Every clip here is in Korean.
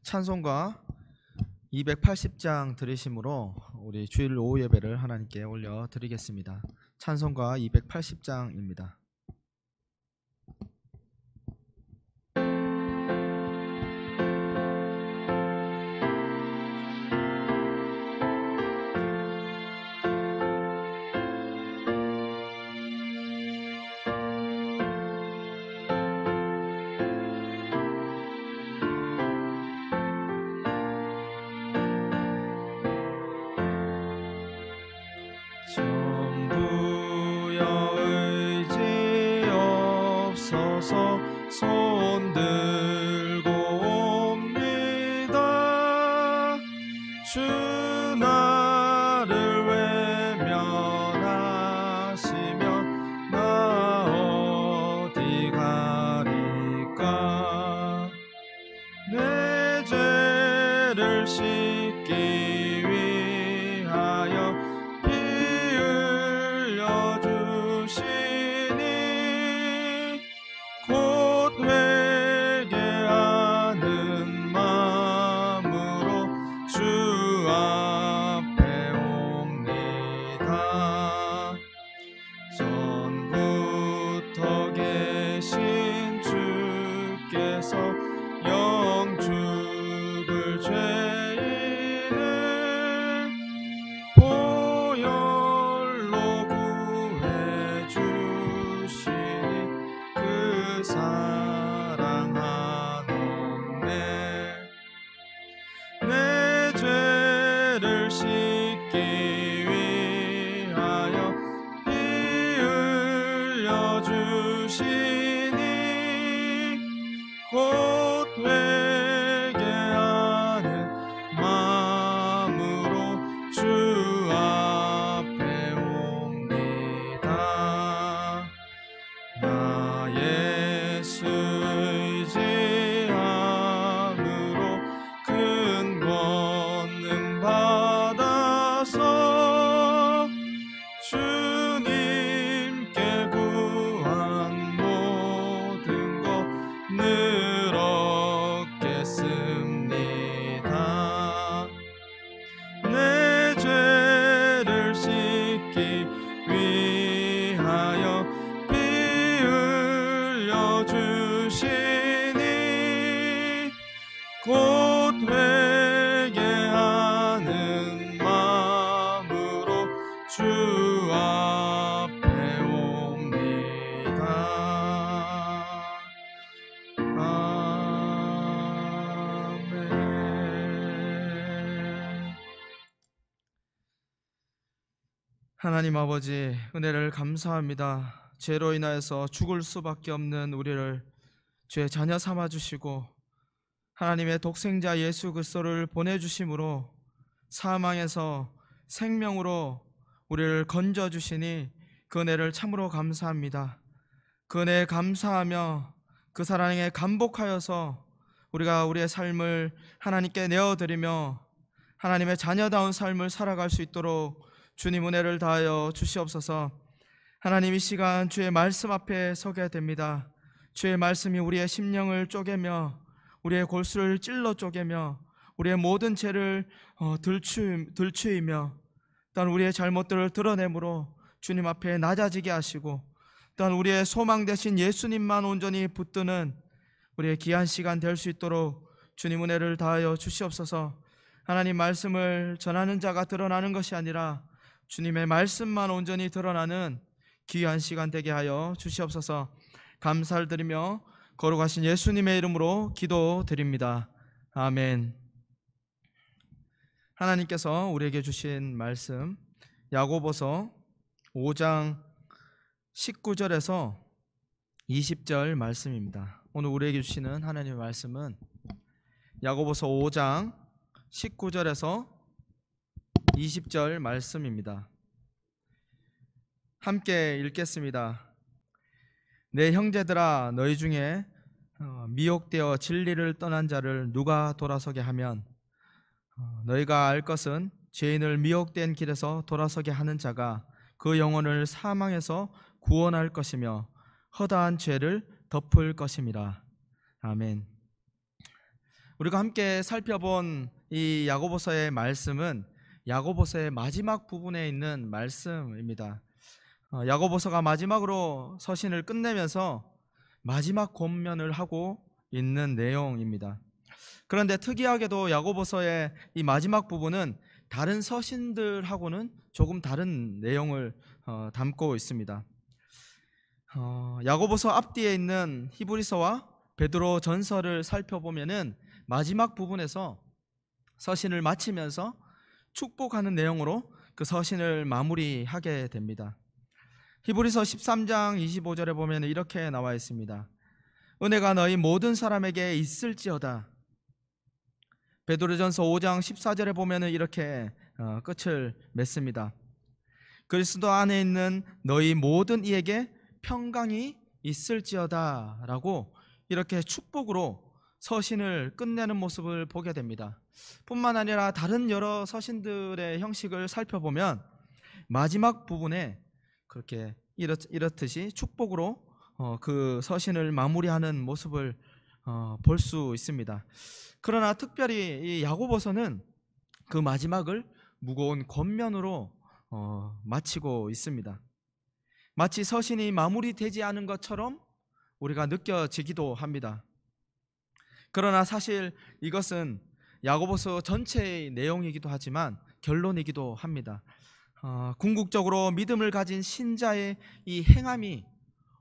찬송가 280장 들으심으로 우리 주일 오후 예배를 하나님께 올려 드리겠습니다. 찬송가 280장입니다. 손 들고 옵니다. 주 나를 외면하시면 나 어디 가리까. 내 죄를 씻기 위하여 피 흘려 주시니 곧 회개하는 마음으로 주 앞에 옵니다. 전부터 계신 주께서 영 죽을 죄인을 보혈로 구해 주시니 그 사랑 한없네. 내 죄를 씻기 위하여 피 흘려 주시니 곧 회개하는 마음으로 주 앞에 옵니다. 나 예수 의지함으로 큰 권능 받아서 주님께 구한 모든 것 늘 얻겠습니다. 내 죄를 씻기 위하여 피 흘려 주시니 곧 회개하는 마음으로 주 앞에 옵니다. 아멘. 하나님 아버지, 은혜를 감사합니다. 죄로 인하여서 죽을 수밖에 없는 우리를 죄 자녀 삼아주시고 하나님의 독생자 예수 그리스도를 보내주심으로 사망에서 생명으로 우리를 건져주시니 그 은혜를 참으로 감사합니다. 그 은혜에 감사하며 그 사랑에 감복하여서 우리가 우리의 삶을 하나님께 내어드리며 하나님의 자녀다운 삶을 살아갈 수 있도록 주님 은혜를 다하여 주시옵소서. 하나님, 이 시간 주의 말씀 앞에 서게 됩니다. 주의 말씀이 우리의 심령을 쪼개며 우리의 골수를 찔러 쪼개며 우리의 모든 죄를 들추이며 또한 우리의 잘못들을 드러내므로 주님 앞에 낮아지게 하시고 또한 우리의 소망 되신 예수님만 온전히 붙드는 우리의 귀한 시간 될 수 있도록 주님 은혜를 다하여 주시옵소서. 하나님 말씀을 전하는 자가 드러나는 것이 아니라 주님의 말씀만 온전히 드러나는 귀한 시간 되게 하여 주시옵소서. 감사를 드리며 거룩하신 예수님의 이름으로 기도드립니다. 아멘. 하나님께서 우리에게 주신 말씀 야고보서 5장 19절에서 20절 말씀입니다. 오늘 우리에게 주시는 하나님의 말씀은 야고보서 5장 19절에서 20절 말씀입니다. 함께 읽겠습니다. 내 형제들아, 너희 중에 미혹되어 진리를 떠난 자를 누가 돌아서게 하면 너희가 알 것은 죄인을 미혹된 길에서 돌아서게 하는 자가 그 영혼을 사망에서 구원할 것이며 허다한 죄를 덮을 것임이라. 아멘. 우리가 함께 살펴본 이 야고보서의 말씀은 야고보서의 마지막 부분에 있는 말씀입니다. 야고보서가 마지막으로 서신을 끝내면서 마지막 권면을 하고 있는 내용입니다. 그런데 특이하게도 야고보서의 이 마지막 부분은 다른 서신들하고는 조금 다른 내용을 담고 있습니다. 야고보서 앞뒤에 있는 히브리서와 베드로 전서를 살펴보면은 마지막 부분에서 서신을 마치면서 축복하는 내용으로 그 서신을 마무리하게 됩니다. 히브리서 13장 25절에 보면 이렇게 나와 있습니다. 은혜가 너희 모든 사람에게 있을지어다. 베드로전서 5장 14절에 보면 이렇게 끝을 맺습니다. 그리스도 안에 있는 너희 모든 이에게 평강이 있을지어다 라고 이렇게 축복으로 서신을 끝내는 모습을 보게 됩니다. 뿐만 아니라 다른 여러 서신들의 형식을 살펴보면 마지막 부분에 그렇게 이렇듯이 축복으로 그 서신을 마무리하는 모습을 볼 수 있습니다. 그러나 특별히 이 야고보서는 그 마지막을 무거운 권면으로 마치고 있습니다. 마치 서신이 마무리되지 않은 것처럼 우리가 느껴지기도 합니다. 그러나 사실 이것은 야고보서 전체의 내용이기도 하지만 결론이기도 합니다. 궁극적으로 믿음을 가진 신자의 이 행함이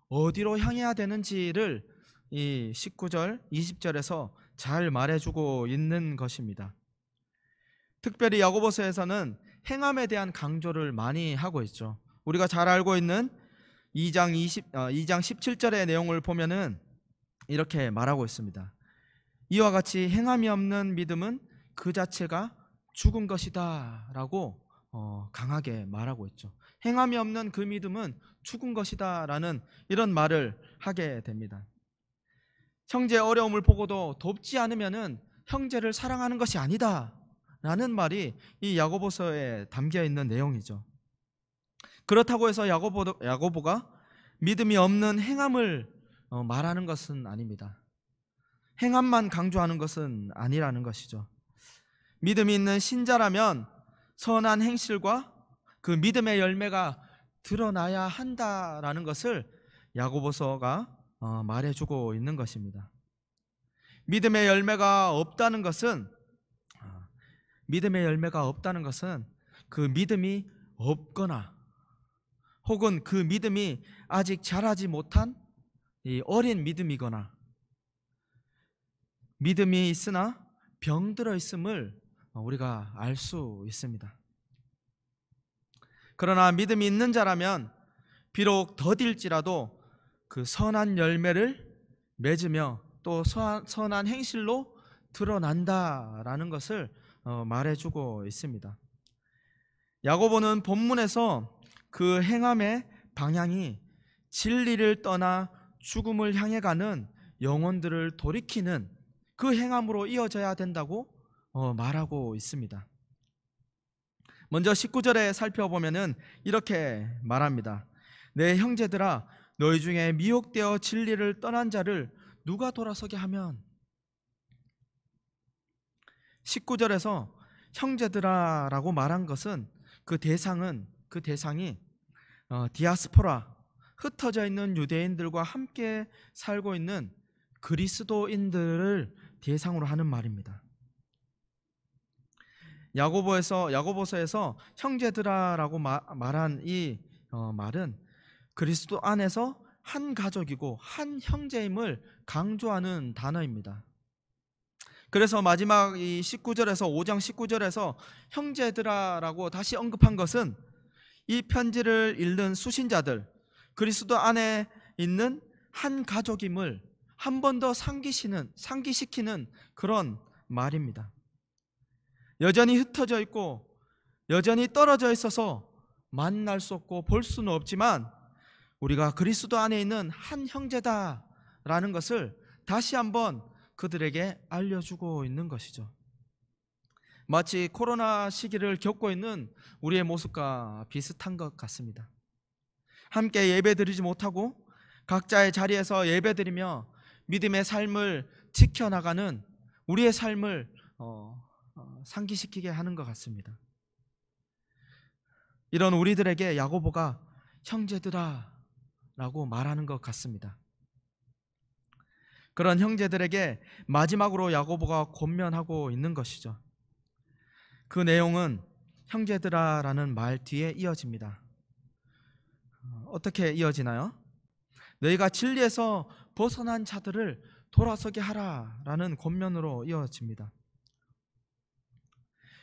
어디로 향해야 되는지를 이 19절, 20절에서 잘 말해주고 있는 것입니다. 특별히 야고보서에서는 행함에 대한 강조를 많이 하고 있죠. 우리가 잘 알고 있는 2장 17절의 내용을 보면은 이렇게 말하고 있습니다. 이와 같이 행함이 없는 믿음은 그 자체가 죽은 것이다 라고 강하게 말하고 있죠. 행함이 없는 그 믿음은 죽은 것이다 라는 이런 말을 하게 됩니다. 형제의 어려움을 보고도 돕지 않으면은 형제를 사랑하는 것이 아니다 라는 말이 이 야고보서에 담겨 있는 내용이죠. 그렇다고 해서 야고보가 믿음이 없는 행함을 말하는 것은 아닙니다. 행함만 강조하는 것은 아니라는 것이죠. 믿음이 있는 신자라면 선한 행실과 그 믿음의 열매가 드러나야 한다라는 것을 야고보서가 말해주고 있는 것입니다. 믿음의 열매가 없다는 것은 그 믿음이 없거나 혹은 그 믿음이 아직 자라지 못한 이 어린 믿음이거나 믿음이 있으나 병들어 있음을 우리가 알 수 있습니다. 그러나 믿음이 있는 자라면 비록 더딜지라도 그 선한 열매를 맺으며 또 선한 행실로 드러난다라는 것을 말해주고 있습니다. 야고보는 본문에서 그 행함의 방향이 진리를 떠나 죽음을 향해 가는 영혼들을 돌이키는 그 행함으로 이어져야 된다고 말하고 있습니다. 먼저 19절에 살펴보면은 이렇게 말합니다. 내 형제들아, 너희 중에 미혹되어 진리를 떠난 자를 누가 돌아서게 하면. 19절에서 형제들아 라고 말한 것은 그 대상이 디아스포라, 흩어져 있는 유대인들과 함께 살고 있는 그리스도인들을 대상으로 하는 말입니다. 야고보서에서 형제들아라고 말한 이 말은 그리스도 안에서 한 가족이고 한 형제임을 강조하는 단어입니다. 그래서 마지막 이 19절에서 5장 19절에서 형제들아라고 다시 언급한 것은 이 편지를 읽는 수신자들, 그리스도 안에 있는 한 가족임을 한 번 더 상기시키는 그런 말입니다. 여전히 흩어져 있고 여전히 떨어져 있어서 만날 수 없고 볼 수는 없지만 우리가 그리스도 안에 있는 한 형제다라는 것을 다시 한번 그들에게 알려주고 있는 것이죠. 마치 코로나 시기를 겪고 있는 우리의 모습과 비슷한 것 같습니다. 함께 예배드리지 못하고 각자의 자리에서 예배드리며 믿음의 삶을 지켜나가는 우리의 삶을 상기시키게 하는 것 같습니다. 이런 우리들에게 야고보가 형제들아 라고 말하는 것 같습니다. 그런 형제들에게 마지막으로 야고보가 권면하고 있는 것이죠. 그 내용은 형제들아 라는 말 뒤에 이어집니다. 어떻게 이어지나요? 너희가 진리에서 벗어난 자들을 돌아서게 하라 라는 권면으로 이어집니다.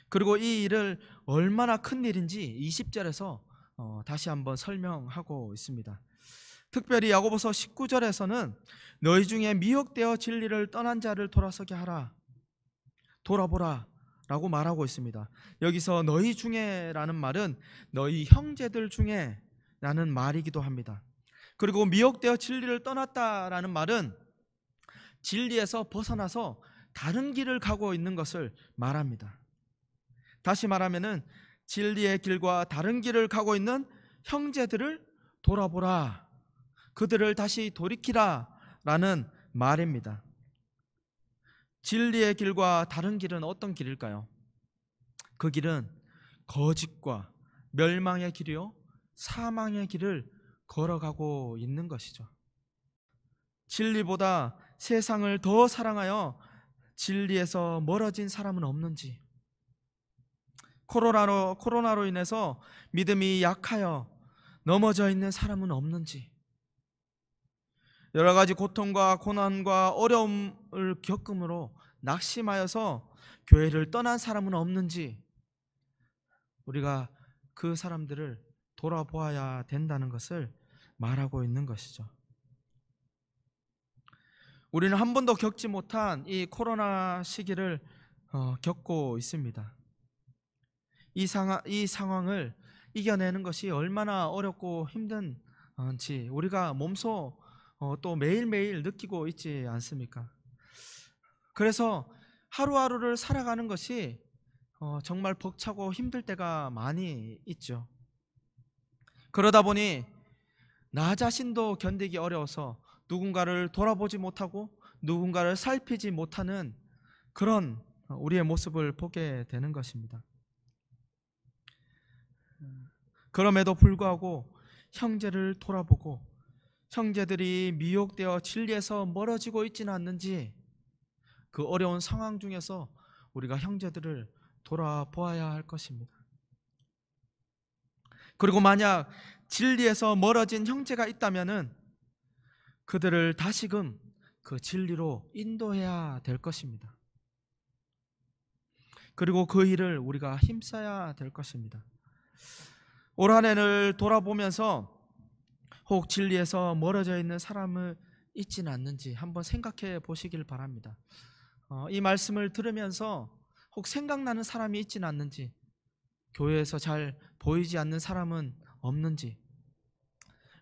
그리고 이 일을 얼마나 큰 일인지 20절에서 다시 한번 설명하고 있습니다. 특별히 야고보서 19절에서는 너희 중에 미혹되어 진리를 떠난 자를 돌아서게 하라, 돌아보라 라고 말하고 있습니다. 여기서 너희 중에 라는 말은 너희 형제들 중에 라는 말이기도 합니다. 그리고 미혹되어 진리를 떠났다라는 말은 진리에서 벗어나서 다른 길을 가고 있는 것을 말합니다. 다시 말하면은 진리의 길과 다른 길을 가고 있는 형제들을 돌아보라, 그들을 다시 돌이키라 라는 말입니다. 진리의 길과 다른 길은 어떤 길일까요? 그 길은 거짓과 멸망의 길이요 사망의 길을 걸어가고 있는 것이죠. 진리보다 세상을 더 사랑하여 진리에서 멀어진 사람은 없는지, 코로나로 인해서 믿음이 약하여 넘어져 있는 사람은 없는지, 여러 가지 고통과 고난과 어려움을 겪음으로 낙심하여서 교회를 떠난 사람은 없는지, 우리가 그 사람들을 돌아보아야 된다는 것을 말하고 있는 것이죠. 우리는 한 번도 겪지 못한 이 코로나 시기를 겪고 있습니다. 이 상황을 이겨내는 것이 얼마나 어렵고 힘든지 우리가 몸소 또 매일매일 느끼고 있지 않습니까? 그래서 하루하루를 살아가는 것이 정말 벅차고 힘들 때가 많이 있죠. 그러다 보니 나 자신도 견디기 어려워서 누군가를 돌아보지 못하고 누군가를 살피지 못하는 그런 우리의 모습을 보게 되는 것입니다. 그럼에도 불구하고 형제를 돌아보고 형제들이 미혹되어 진리에서 멀어지고 있지는 않는지, 그 어려운 상황 중에서 우리가 형제들을 돌아보아야 할 것입니다. 그리고 만약 진리에서 멀어진 형제가 있다면은 그들을 다시금 그 진리로 인도해야 될 것입니다. 그리고 그 일을 우리가 힘써야 될 것입니다. 올 한 해를 돌아보면서 혹 진리에서 멀어져 있는 사람을 있지는 않는지 한번 생각해 보시길 바랍니다. 이 말씀을 들으면서 혹 생각나는 사람이 있지는 않는지, 교회에서 잘 보이지 않는 사람은 없는지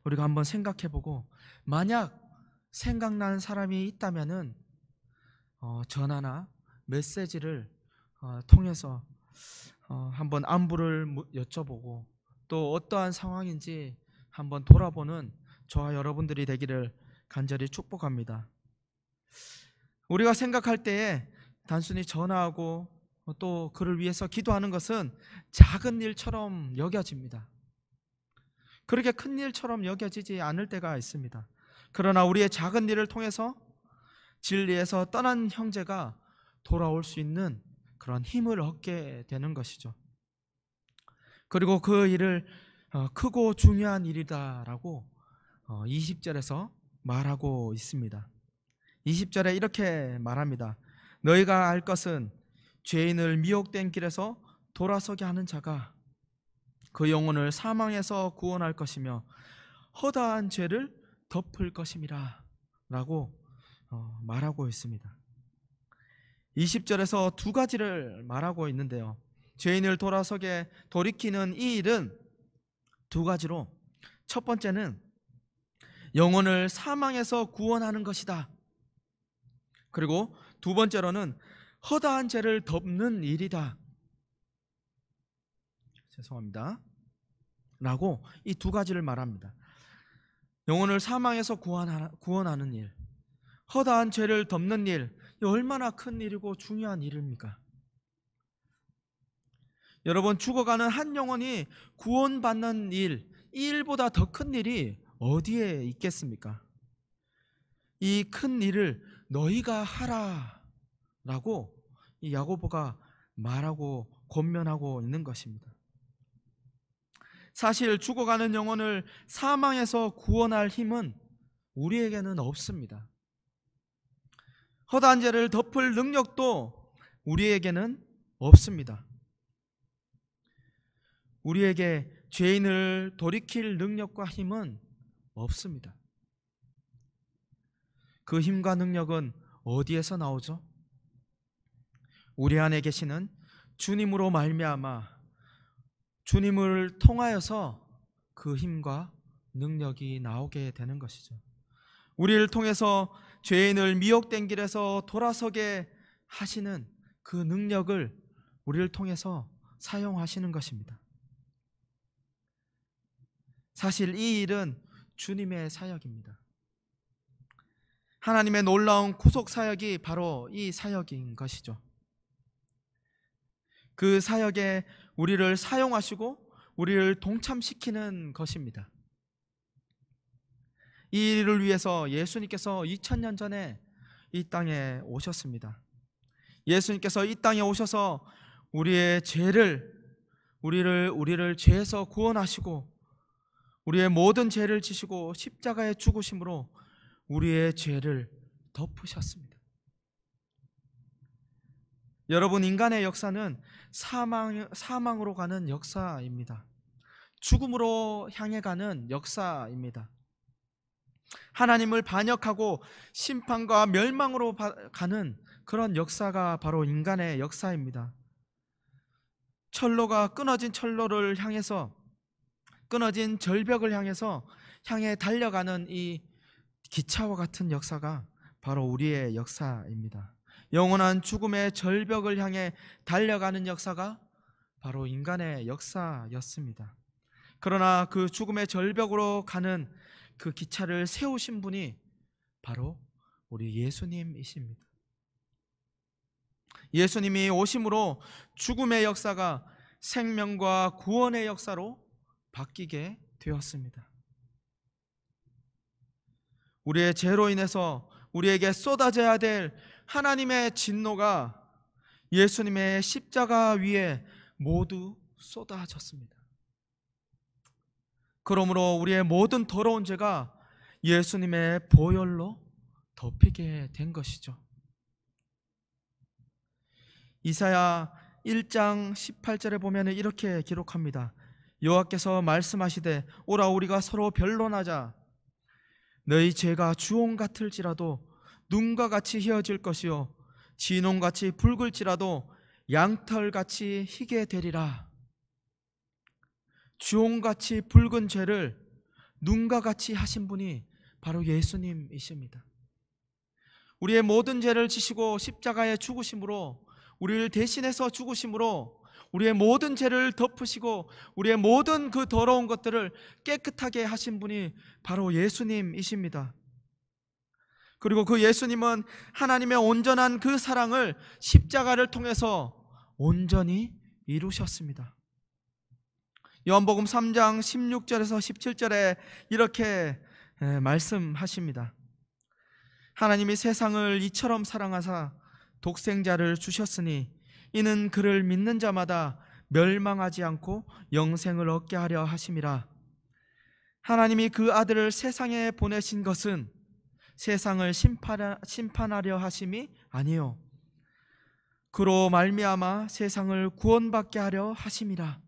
우리가 한번 생각해 보고, 만약 생각나는 사람이 있다면은 전화나 메시지를 통해서 한번 안부를 여쭤보고 또 어떠한 상황인지 한번 돌아보는 저와 여러분들이 되기를 간절히 축복합니다. 우리가 생각할 때에 단순히 전화하고 또 그를 위해서 기도하는 것은 작은 일처럼 여겨집니다. 그렇게 큰 일처럼 여겨지지 않을 때가 있습니다. 그러나 우리의 작은 일을 통해서 진리에서 떠난 형제가 돌아올 수 있는 그런 힘을 얻게 되는 것이죠. 그리고 그 일을 크고 중요한 일이다라고 20절에서 말하고 있습니다. 20절에 이렇게 말합니다. 너희가 알 것은 죄인을 미혹된 길에서 돌아서게 하는 자가 그 영혼을 사망에서 구원할 것이며 허다한 죄를 덮을 것임이라 라고 말하고 있습니다. 20절에서 두 가지를 말하고 있는데요, 죄인을 돌이키는 이 일은 두 가지로, 첫 번째는 영혼을 사망에서 구원하는 것이다. 그리고 두 번째로는 허다한 죄를 덮는 일이다. 라고 이 두 가지를 말합니다. 영혼을 사망에서 구원하는 일, 허다한 죄를 덮는 일, 이 얼마나 큰 일이고 중요한 일입니까? 여러분, 죽어가는 한 영혼이 구원받는 일, 이 일보다 더 큰 일이 어디에 있겠습니까? 이 큰 일을 너희가 하라 라고 이 야고보가 말하고 권면하고 있는 것입니다. 사실 죽어가는 영혼을 사망에서 구원할 힘은 우리에게는 없습니다. 허다한 죄를 덮을 능력도 우리에게는 없습니다. 우리에게 죄인을 돌이킬 능력과 힘은 없습니다. 그 힘과 능력은 어디에서 나오죠? 우리 안에 계시는 주님으로 말미암아 주님을 통하여서 그 힘과 능력이 나오게 되는 것이죠. 우리를 통해서 죄인을 미혹된 길에서 돌아서게 하시는 그 능력을 우리를 통해서 사용하시는 것입니다. 사실 이 일은 주님의 사역입니다. 하나님의 놀라운 구속 사역이 바로 이 사역인 것이죠. 그 사역에 우리를 사용하시고 우리를 동참시키는 것입니다. 이 일을 위해서 예수님께서 2000년 전에 이 땅에 오셨습니다. 예수님께서 이 땅에 오셔서 우리의 죄를 우리를 죄에서 구원하시고 우리의 모든 죄를 지시고 십자가에 죽으심으로 우리의 죄를 덮으셨습니다. 여러분, 인간의 역사는 사망으로 가는 역사입니다. 죽음으로 향해 가는 역사입니다. 하나님을 반역하고 심판과 멸망으로 가는 그런 역사가 바로 인간의 역사입니다. 철로가 끊어진 철로를 향해서, 끊어진 절벽을 향해 달려가는 이 기차와 같은 역사가 바로 우리의 역사입니다. 영원한 죽음의 절벽을 향해 달려가는 역사가 바로 인간의 역사였습니다. 그러나 그 죽음의 절벽으로 가는 그 기차를 세우신 분이 바로 우리 예수님이십니다. 예수님이 오심으로 죽음의 역사가 생명과 구원의 역사로 바뀌게 되었습니다. 우리의 죄로 인해서 우리에게 쏟아져야 될 하나님의 진노가 예수님의 십자가 위에 모두 쏟아졌습니다. 그러므로 우리의 모든 더러운 죄가 예수님의 보혈로 덮이게 된 것이죠. 이사야 1장 18절에 보면 이렇게 기록합니다. 여호와께서 말씀하시되 오라 우리가 서로 변론하자. 너희 죄가 주홍 같을지라도 눈과 같이 희어질 것이요 진홍같이 붉을지라도 양털같이 희게 되리라. 주홍같이 붉은 죄를 눈과 같이 하신 분이 바로 예수님이십니다. 우리의 모든 죄를 지시고 십자가에 죽으심으로, 우리를 대신해서 죽으심으로 우리의 모든 죄를 덮으시고 우리의 모든 그 더러운 것들을 깨끗하게 하신 분이 바로 예수님이십니다. 그리고 그 예수님은 하나님의 온전한 그 사랑을 십자가를 통해서 온전히 이루셨습니다. 요한복음 3장 16절에서 17절에 이렇게 말씀하십니다. 하나님이 세상을 이처럼 사랑하사 독생자를 주셨으니 이는 그를 믿는 자마다 멸망하지 않고 영생을 얻게 하려 하심이라. 하나님이 그 아들을 세상에 보내신 것은 세상을 심판하려 하심이 아니요 그로 말미암아 세상을 구원받게 하려 하심이라.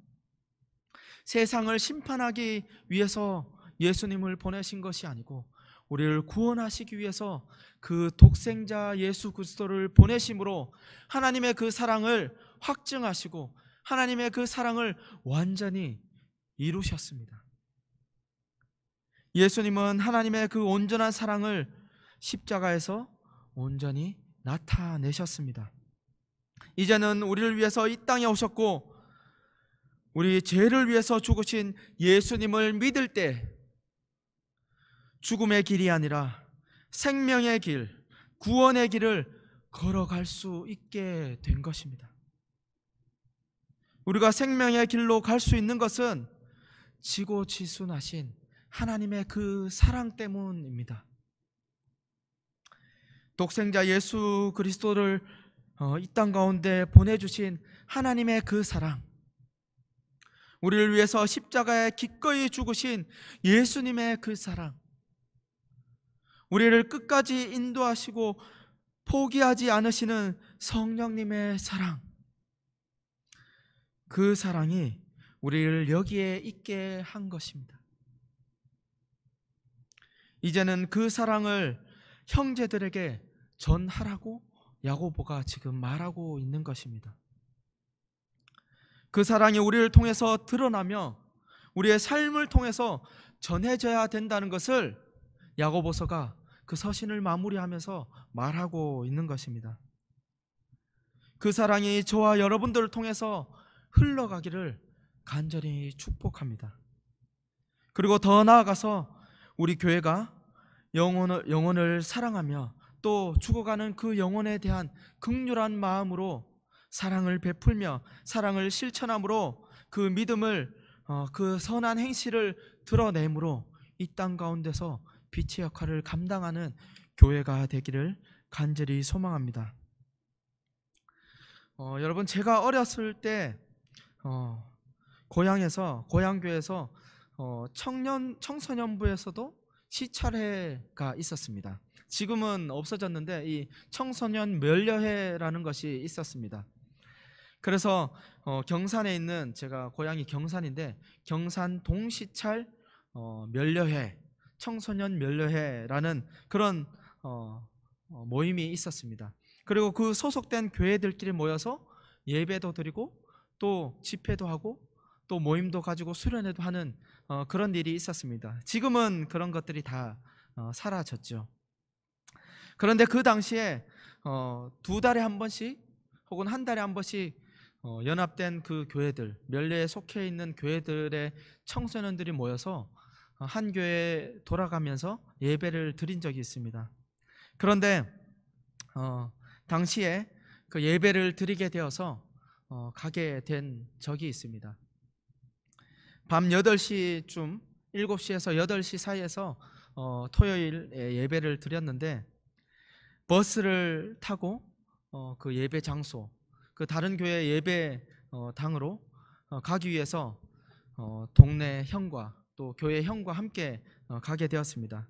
세상을 심판하기 위해서 예수님을 보내신 것이 아니고 우리를 구원하시기 위해서 그 독생자 예수 그리스도를 보내심으로 하나님의 그 사랑을 확증하시고 하나님의 그 사랑을 완전히 이루셨습니다. 예수님은 하나님의 그 온전한 사랑을 십자가에서 온전히 나타내셨습니다. 이제는 우리를 위해서 이 땅에 오셨고 우리 죄를 위해서 죽으신 예수님을 믿을 때 죽음의 길이 아니라 생명의 길, 구원의 길을 걸어갈 수 있게 된 것입니다. 우리가 생명의 길로 갈 수 있는 것은 지고지순하신 하나님의 그 사랑 때문입니다. 독생자 예수 그리스도를 이 땅 가운데 보내주신 하나님의 그 사랑, 우리를 위해서 십자가에 기꺼이 죽으신 예수님의 그 사랑, 우리를 끝까지 인도하시고 포기하지 않으시는 성령님의 사랑, 그 사랑이 우리를 여기에 있게 한 것입니다. 이제는 그 사랑을 형제들에게 전하라고 야고보가 지금 말하고 있는 것입니다. 그 사랑이 우리를 통해서 드러나며 우리의 삶을 통해서 전해져야 된다는 것을 야고보서가 그 서신을 마무리하면서 말하고 있는 것입니다. 그 사랑이 저와 여러분들을 통해서 흘러가기를 간절히 축복합니다. 그리고 더 나아가서 우리 교회가 영혼을 사랑하며 또 죽어가는 그 영혼에 대한 긍휼한 마음으로 사랑을 베풀며 사랑을 실천함으로 그 믿음을 그 선한 행실을 드러내므로 이 땅 가운데서 빛의 역할을 감당하는 교회가 되기를 간절히 소망합니다. 여러분, 제가 어렸을 때 고향교회에서 청소년부에서도 시찰회가 있었습니다. 지금은 없어졌는데 이 청소년 멸려회라는 것이 있었습니다. 그래서 경산에 있는, 제가 고향이 경산인데 경산 동시찰 멸려회, 청소년 멸려회라는 그런 모임이 있었습니다. 그리고 그 소속된 교회들끼리 모여서 예배도 드리고 또 집회도 하고 또 모임도 가지고 수련회도 하는 그런 일이 있었습니다. 지금은 그런 것들이 다 사라졌죠. 그런데 그 당시에 2달에 한 번씩 혹은 1달에 한 번씩 연합된 그 교회들, 멸례에 속해 있는 교회들의 청소년들이 모여서 한 교회에 돌아가면서 예배를 드린 적이 있습니다. 그런데 당시에 그 예배를 드리게 되어서 가게 된 적이 있습니다. 밤 8시쯤, 7시에서 8시 사이에서 토요일에 예배를 드렸는데 버스를 타고 그 예배 장소, 그 다른 교회 예배 당으로 가기 위해서 동네 형과 또 교회 형과 함께 가게 되었습니다.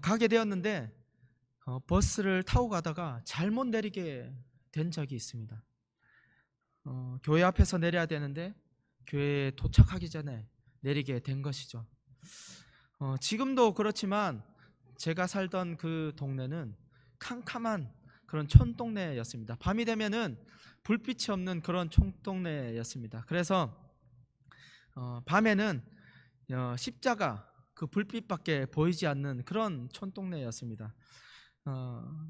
가게 되었는데 버스를 타고 가다가 잘못 내리게 된 적이 있습니다. 교회 앞에서 내려야 되는데 교회에 도착하기 전에 내리게 된 것이죠. 지금도 그렇지만 제가 살던 그 동네는 캄캄한 그런 촌동네였습니다. 밤이 되면은 불빛이 없는 그런 촌동네였습니다. 그래서 밤에는 십자가 그 불빛밖에 보이지 않는 그런 촌동네였습니다.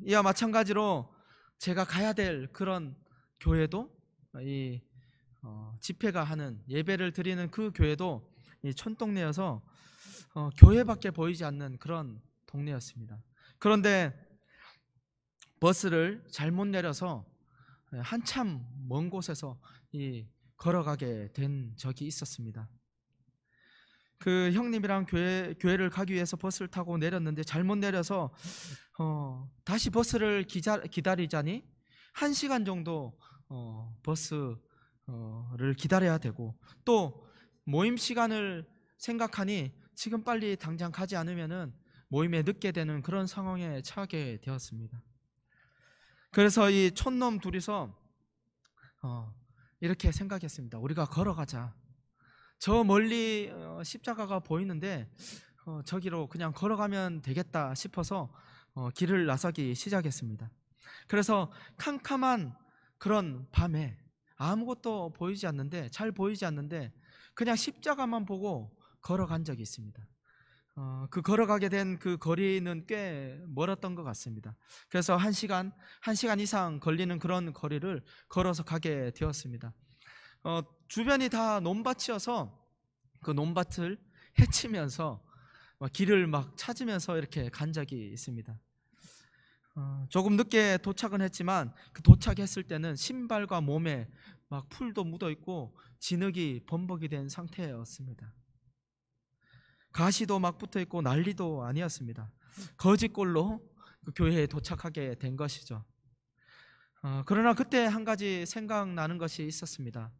이와 마찬가지로 제가 가야 될 그런 교회도 이 집회가 하는, 예배를 드리는 그 교회도 이 촌동네여서 교회밖에 보이지 않는 그런 동네였습니다. 그런데 버스를 잘못 내려서 한참 먼 곳에서 걸어가게 된 적이 있었습니다. 그 형님이랑 교회를 가기 위해서 버스를 타고 내렸는데 잘못 내려서 다시 버스를 기다리자니 1시간 정도 버스를 기다려야 되고, 또 모임 시간을 생각하니 지금 빨리 당장 가지 않으면은 모임에 늦게 되는 그런 상황에 처하게 되었습니다. 그래서 이 촌놈 둘이서 이렇게 생각했습니다. 우리가 걸어가자. 저 멀리 십자가가 보이는데 저기로 그냥 걸어가면 되겠다 싶어서 길을 나서기 시작했습니다. 그래서 캄캄한 그런 밤에 아무것도 보이지 않는데, 잘 보이지 않는데 그냥 십자가만 보고 걸어간 적이 있습니다. 그 걸어가게 된 그 거리는 꽤 멀었던 것 같습니다. 그래서 1시간 이상 걸리는 그런 거리를 걸어서 가게 되었습니다. 주변이 다 논밭이어서 그 논밭을 헤치면서 길을 막 찾으면서 이렇게 간 적이 있습니다. 조금 늦게 도착은 했지만 그 도착했을 때는 신발과 몸에 막 풀도 묻어 있고 진흙이 범벅이 된 상태였습니다. 가시도 막 붙어 있고 난리도 아니었습니다. 거지꼴로 그 교회에 도착하게 된 것이죠. 그러나 그때 한 가지 생각나는 것이 있었습니다.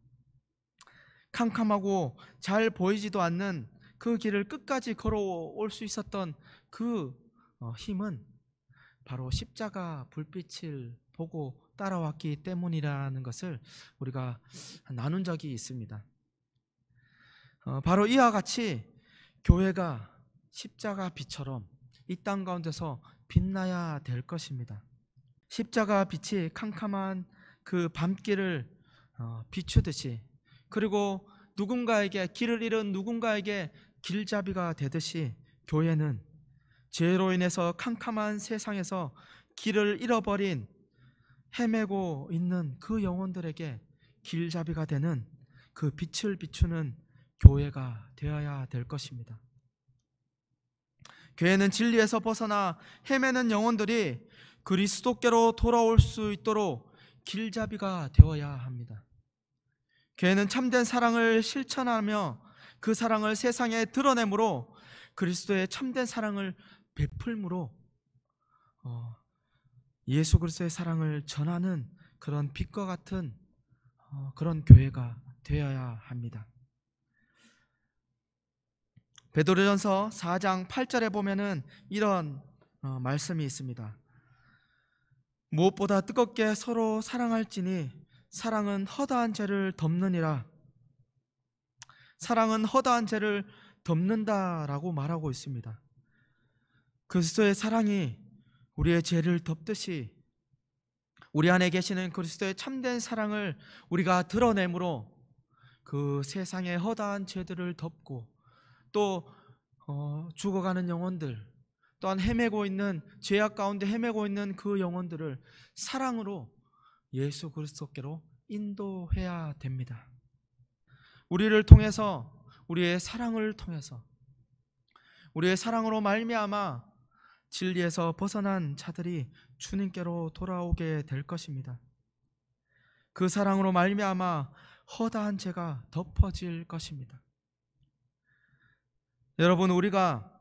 캄캄하고 잘 보이지도 않는 그 길을 끝까지 걸어올 수 있었던 그 힘은 바로 십자가 불빛을 보고 따라왔기 때문이라는 것을 우리가 나눈 적이 있습니다. 바로 이와 같이 교회가 십자가 빛처럼 이 땅 가운데서 빛나야 될 것입니다. 십자가 빛이 캄캄한 그 밤길을 비추듯이, 그리고 누군가에게 길을 잃은 누군가에게 길잡이가 되듯이 교회는 죄로 인해서 캄캄한 세상에서 길을 잃어버린 헤매고 있는 그 영혼들에게 길잡이가 되는 그 빛을 비추는 교회가 되어야 될 것입니다. 교회는 진리에서 벗어나 헤매는 영혼들이 그리스도께로 돌아올 수 있도록 길잡이가 되어야 합니다. 교회는 참된 사랑을 실천하며 그 사랑을 세상에 드러내므로 그리스도의 참된 사랑을 베풀므로 예수 그리스도의 사랑을 전하는 그런 빛과 같은 그런 교회가 되어야 합니다. 베드로전서 4장 8절에 보면은 이런 말씀이 있습니다. 무엇보다 뜨겁게 서로 사랑할지니 사랑은 허다한 죄를 덮느니라. 사랑은 허다한 죄를 덮는다라고 말하고 있습니다. 그리스도의 사랑이 우리의 죄를 덮듯이 우리 안에 계시는 그리스도의 참된 사랑을 우리가 드러내므로 그 세상의 허다한 죄들을 덮고 또 죽어가는 영혼들, 또한 헤매고 있는 죄악 가운데 헤매고 있는 그 영혼들을 사랑으로 예수 그리스도께로 인도해야 됩니다. 우리를 통해서, 우리의 사랑을 통해서, 우리의 사랑으로 말미암아 진리에서 벗어난 자들이 주님께로 돌아오게 될 것입니다. 그 사랑으로 말미암아 허다한 죄가 덮어질 것입니다. 여러분, 우리가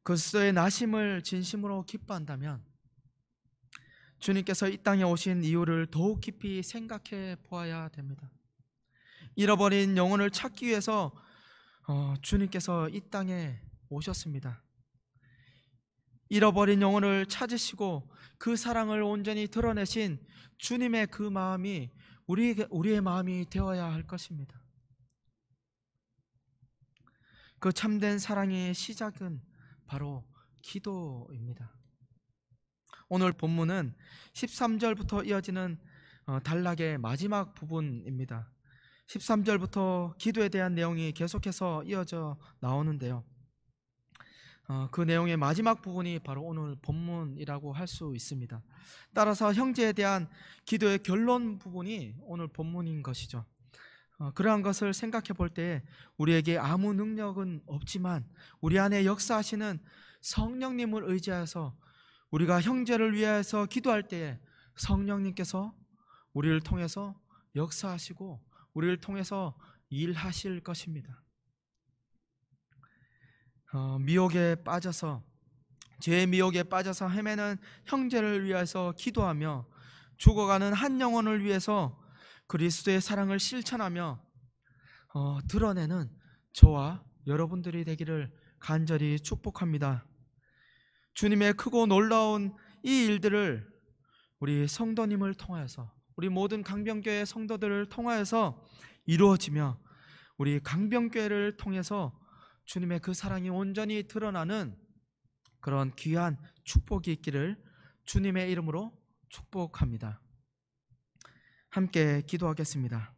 그리스도의 나심을 진심으로 기뻐한다면 주님께서 이 땅에 오신 이유를 더욱 깊이 생각해 보아야 됩니다. 잃어버린 영혼을 찾기 위해서 주님께서 이 땅에 오셨습니다. 잃어버린 영혼을 찾으시고 그 사랑을 온전히 드러내신 주님의 그 마음이 우리의 마음이 되어야 할 것입니다. 그 참된 사랑의 시작은 바로 기도입니다. 오늘 본문은 13절부터 이어지는 단락의 마지막 부분입니다. 13절부터 기도에 대한 내용이 계속해서 이어져 나오는데요. 그 내용의 마지막 부분이 바로 오늘 본문이라고 할 수 있습니다. 따라서 형제에 대한 기도의 결론 부분이 오늘 본문인 것이죠. 그러한 것을 생각해 볼 때 우리에게 아무 능력은 없지만 우리 안에 역사하시는 성령님을 의지해서 우리가 형제를 위해서 기도할 때에 성령님께서 우리를 통해서 역사하시고 우리를 통해서 일하실 것입니다. 미혹에 빠져서, 죄의 미혹에 빠져서 헤매는 형제를 위해서 기도하며 죽어가는 한 영혼을 위해서 그리스도의 사랑을 실천하며 드러내는 저와 여러분들이 되기를 간절히 축복합니다. 주님의 크고 놀라운 이 일들을 우리 성도님을 통하여서, 우리 모든 강병교회 성도들을 통하여서 이루어지며 우리 강병교회를 통해서 주님의 그 사랑이 온전히 드러나는 그런 귀한 축복이 있기를 주님의 이름으로 축복합니다. 함께 기도하겠습니다.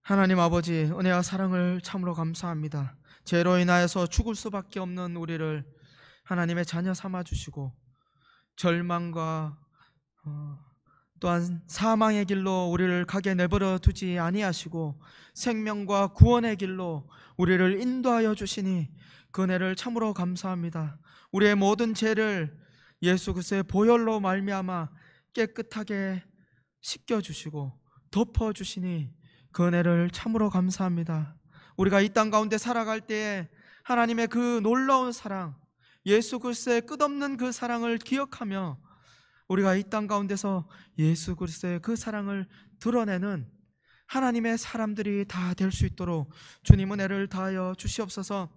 하나님 아버지, 은혜와 사랑을 참으로 감사합니다. 죄로 인하여서 죽을 수밖에 없는 우리를 하나님의 자녀 삼아주시고 절망과 또한 사망의 길로 우리를 가게 내버려 두지 아니하시고 생명과 구원의 길로 우리를 인도하여 주시니 그 은혜를 참으로 감사합니다. 우리의 모든 죄를 예수 그리스도의 보혈로 말미암아 깨끗하게 씻겨주시고 덮어주시니 그 은혜를 참으로 감사합니다. 우리가 이 땅 가운데 살아갈 때에 하나님의 그 놀라운 사랑, 예수 그리스도의 끝없는 그 사랑을 기억하며 우리가 이 땅 가운데서 예수 그리스도의 그 사랑을 드러내는 하나님의 사람들이 다 될 수 있도록 주님 은혜를 다하여 주시옵소서.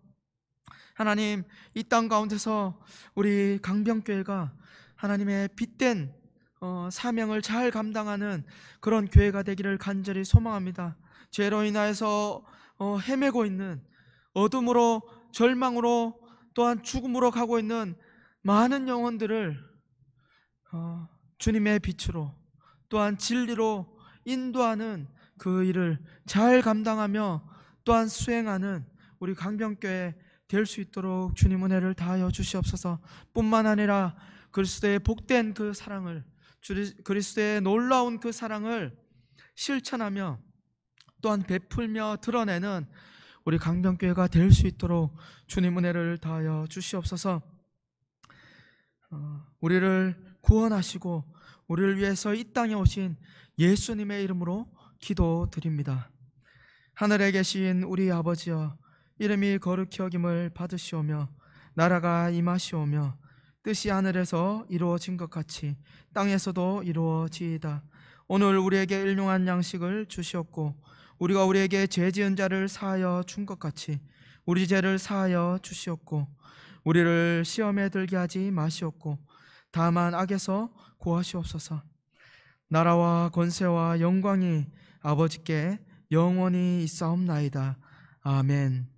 하나님, 이 땅 가운데서 우리 강병교회가 하나님의 빛된 사명을 잘 감당하는 그런 교회가 되기를 간절히 소망합니다. 죄로 인하여서 헤매고 있는, 어둠으로, 절망으로, 또한 죽음으로 가고 있는 많은 영혼들을 주님의 빛으로, 또한 진리로 인도하는 그 일을 잘 감당하며 또한 수행하는 우리 강병교회 될 수 있도록 주님 은혜를 다하여 주시옵소서. 뿐만 아니라 그리스도의 복된 그 사랑을, 그리스도의 놀라운 그 사랑을 실천하며 또한 베풀며 드러내는 우리 강병교회가 될 수 있도록 주님 은혜를 다하여 주시옵소서. 우리를 구원하시고 우리를 위해서 이 땅에 오신 예수님의 이름으로 기도드립니다. 하늘에 계신 우리 아버지여, 이름이 거룩히 여김을 받으시오며 나라가 임하시오며 뜻이 하늘에서 이루어진 것 같이 땅에서도 이루어지이다. 오늘 우리에게 일용할 양식을 주시옵고 우리가 우리에게 죄 지은 자를 사하여 준 것 같이 우리 죄를 사하여 주시옵고 우리를 시험에 들게 하지 마시옵고 다만 악에서 구하시옵소서. 나라와 권세와 영광이 아버지께 영원히 있사옵나이다. 아멘.